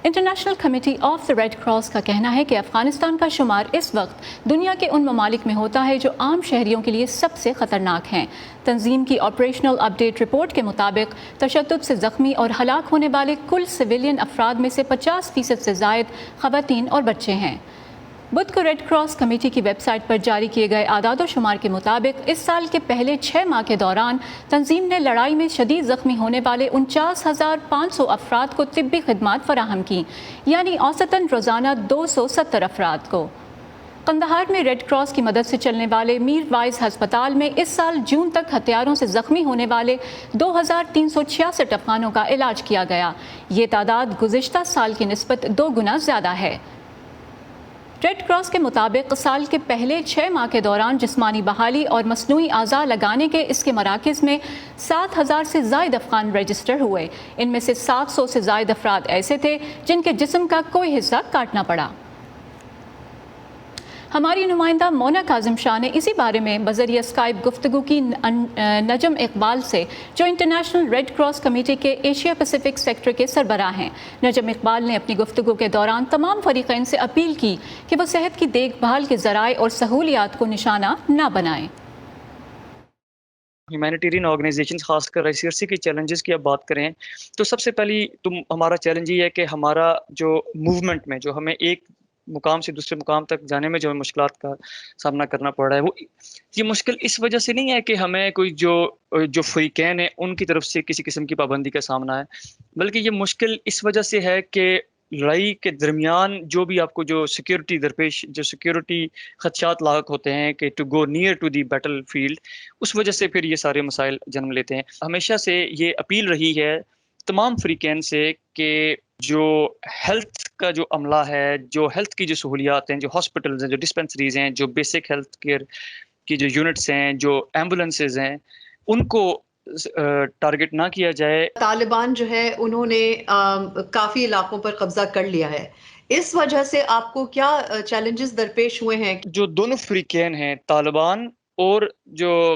International Committee of the Red Cross کا کہنا ہے کہ افغانستان کا شمار اس وقت دنیا کے ان ممالک میں ہوتا ہے جو عام شہریوں کے لیے سب سے خطرناک ہیں۔ تنظیم کی آپریشنل اپ ڈیٹ رپورٹ کے مطابق تشدد سے زخمی اور ہلاک ہونے والے کل سویلین افراد میں سے 50% سے زائد خواتین اور بچے ہیں۔ بدھ کو ریڈ کراس کمیٹی کی ویب سائٹ پر جاری کیے گئے اعداد و شمار کے مطابق اس سال کے پہلے 6 ماہ کے دوران تنظیم نے لڑائی میں شدید زخمی ہونے والے 49,500 افراد کو طبی خدمات فراہم کی، یعنی اوسطاً روزانہ 270 افراد کو۔ قندھار میں ریڈ کراس کی مدد سے چلنے والے میر وائز ہسپتال میں اس سال جون تک ہتھیاروں سے زخمی ہونے والے 2,366 افغانوں کا علاج کیا گیا۔ یہ تعداد گزشتہ سال کی نسبت 2 گنا زیادہ ہے۔ ریڈ کراس کے مطابق سال کے پہلے 6 ماہ کے دوران جسمانی بحالی اور مصنوعی اعضاء لگانے کے اس کے مراکز میں 7,000 سے زائد افغان رجسٹر ہوئے۔ ان میں سے 700 سے زائد افراد ایسے تھے جن کے جسم کا کوئی حصہ کاٹنا پڑا۔ ہماری نمائندہ مونا کاظم شاہ نے اسی بارے میں بذریعہ اسکائپ گفتگو کی نجم اقبال سے، جو انٹرنیشنل ریڈ کراس کمیٹی کے ایشیا پیسیفک سیکٹر کے سربراہ ہیں۔ نجم اقبال نے اپنی گفتگو کے دوران تمام فریقین سے اپیل کی کہ وہ صحت کی دیکھ بھال کے ذرائع اور سہولیات کو نشانہ نہ بنائیں۔ ہیومینیٹیرین آرگنائزیشنز، خاص کر ICRC کے چیلنجز کی اب بات کریں تو سب سے پہلی ہمارا چیلنج یہ ہے کہ ہمارا جو موومنٹ میں جو ہمیں ایک مقام سے دوسرے مقام تک جانے میں جو مشکلات کا سامنا کرنا پڑ رہا ہے، وہ یہ مشکل اس وجہ سے نہیں ہے کہ ہمیں کوئی جو فریقین ہیں ان کی طرف سے کسی قسم کی پابندی کا سامنا ہے، بلکہ یہ مشکل اس وجہ سے ہے کہ لڑائی کے درمیان جو بھی آپ کو جو سیکیورٹی درپیش جو سیکیورٹی خدشات لاحق ہوتے ہیں کہ to go near to the battle field, اس وجہ سے پھر یہ سارے مسائل جنم لیتے ہیں۔ ہمیشہ سے یہ اپیل رہی ہے تمام فریقین سے کہ جو ہیلتھ کا جو عملہ ہے، جو ہیلتھ کی جو سہولیات ہیں، جو ہاسپٹلز ہیں، جو ڈسپنسریز ہیں، جو بیسک ہیلتھ کیئر کی جو یونٹس ہیں، جو ایمبولینسز ہیں، ان کو ٹارگٹ نہ کیا جائے۔ طالبان جو ہے انہوں نے کافی علاقوں پر قبضہ کر لیا ہے، اس وجہ سے آپ کو کیا چیلنجز درپیش ہوئے ہیں؟ جو دونوں فریقین ہیں، طالبان اور جو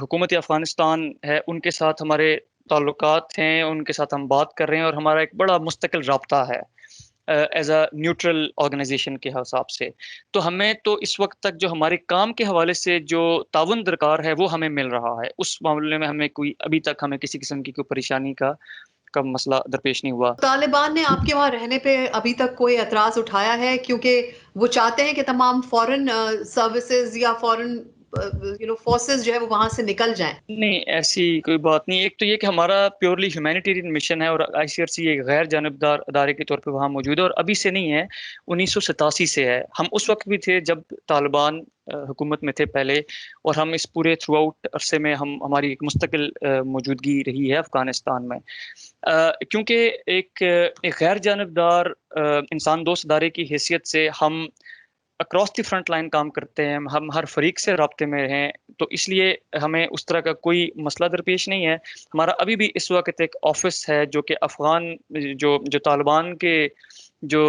حکومت افغانستان ہے، ان کے ساتھ ہمارے تعلقات ہیں، ان کے ساتھ ہم بات کر رہے ہیں، اور ہمارا ایک بڑا مستقل رابطہ ہے ایز اے نیوٹرل آرگنائزیشن کے حساب سے۔ تو ہمیں تو اس وقت تک جو ہمارے کام کے حوالے سے جو تعاون درکار ہے وہ ہمیں مل رہا ہے، اس معاملے میں ہمیں ابھی تک ہمیں کسی قسم کی کوئی پریشانی کا مسئلہ درپیش نہیں ہوا۔ طالبان نے آپ کے وہاں رہنے پہ ابھی تک کوئی اعتراض اٹھایا ہے؟ کیونکہ وہ چاہتے ہیں کہ تمام فورن سروسز یا فورن فورسز جو ہے وہ وہاں سے نکل جائیں۔ نہیں، ایسی کوئی بات نہیں۔ ایک تو یہ کہ ہمارا پیورلی ہیومینیٹیرین مشن ہے، اور ICRC ایک غیر جانبدار ادارے کے طور پہ وہاں موجود ہے، اور ابھی سے نہیں ہے، 1987 سے ہے۔ ہم اس وقت بھی تھے جب طالبان حکومت میں تھے پہلے، اور ہم اس پورے تھرو آؤٹ عرصے میں ہماری ایک مستقل موجودگی رہی ہے افغانستان میں، کیونکہ ایک غیر جانبدار انسان دوست ادارے کی حیثیت سے ہم اکراس دی فرنٹ لائن کام کرتے ہیں، ہم ہر فریق سے رابطے میں ہیں، تو اس لیے ہمیں اس طرح کا کوئی مسئلہ درپیش نہیں ہے۔ ہمارا ابھی بھی اس وقت ایک آفس ہے جو کہ افغان جو طالبان کے جو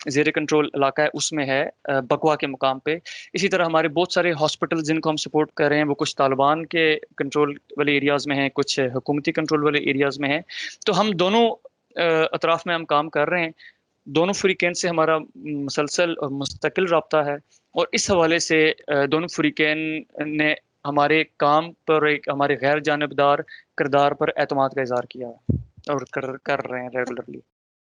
زیر کنٹرول علاقہ ہے اس میں ہے، بکوا کے مقام پہ۔ اسی طرح ہمارے بہت سارے ہاسپٹل جن کو ہم سپورٹ کر رہے ہیں، وہ کچھ طالبان کے کنٹرول والے ایریاز میں ہیں، کچھ حکومتی کنٹرول والے ایریاز میں ہیں۔ تو ہم دونوں اطراف میں ہم کام کر رہے ہیں، دونوں فریقین سے ہمارا مسلسل اور مستقل رابطہ ہے، اور اس حوالے سے دونوں فریقین نے ہمارے کام پر ایک ہمارے غیر جانبدار کردار پر اعتماد کا اظہار کیا ہے، اور کر رہے ہیں ریگولرلی۔